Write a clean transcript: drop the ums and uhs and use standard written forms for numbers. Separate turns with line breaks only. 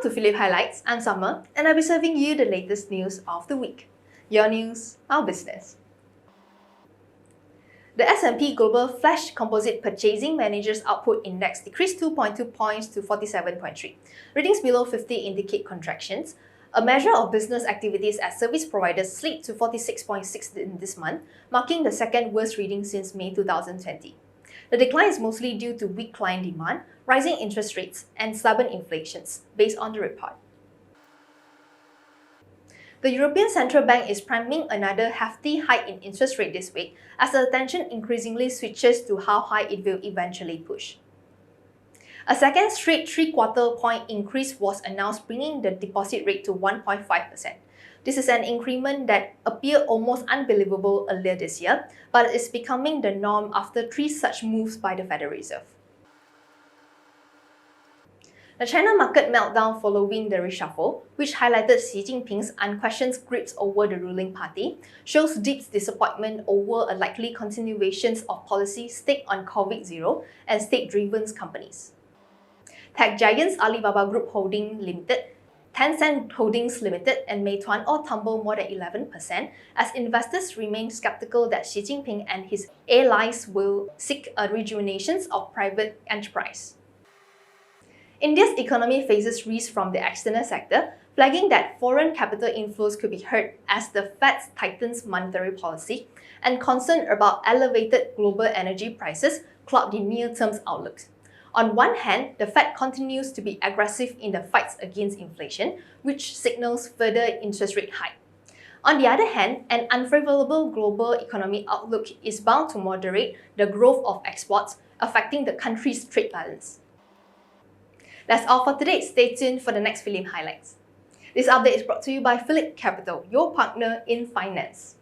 to Phillip Highlights. I'm Summer, and I'll be serving you the latest news of the week. Your news, our business. The S&P Global Flash Composite Purchasing Managers Output Index decreased 2.2 points to 47.3. Readings below 50 indicate contractions. A measure of business activities as service providers slipped to 46.6 in this month, marking the second worst reading since May 2020. The decline is mostly due to weak client demand, rising interest rates, and stubborn inflations, based on the report. The European Central Bank is priming another hefty hike in interest rate this week as the attention increasingly switches to how high it will eventually push. A second straight three-quarter point increase was announced, bringing the deposit rate to 1.5%. This is an increment that appeared almost unbelievable earlier this year, but is becoming the norm after three such moves by the Federal Reserve. The China market meltdown following the reshuffle, which highlighted Xi Jinping's unquestioned grips over the ruling party, shows deep disappointment over a likely continuation of policy stake on COVID-0 and state-driven companies. Tech giants Alibaba Group Holding Limited, Tencent Holdings Limited, and Meituan all tumbled more than 11% as investors remain skeptical that Xi Jinping and his allies will seek a rejuvenation of private enterprise. India's economy faces risks from the external sector, flagging that foreign capital inflows could be hurt as the Fed tightens monetary policy, and concern about elevated global energy prices cloud the near-term outlook. On one hand, the Fed continues to be aggressive in the fight against inflation, which signals further interest rate hike. On the other hand, an unfavorable global economic outlook is bound to moderate the growth of exports, affecting the country's trade balance. That's all for today. Stay tuned for the next Phillip Highlights. This update is brought to you by Phillip Capital, your partner in finance.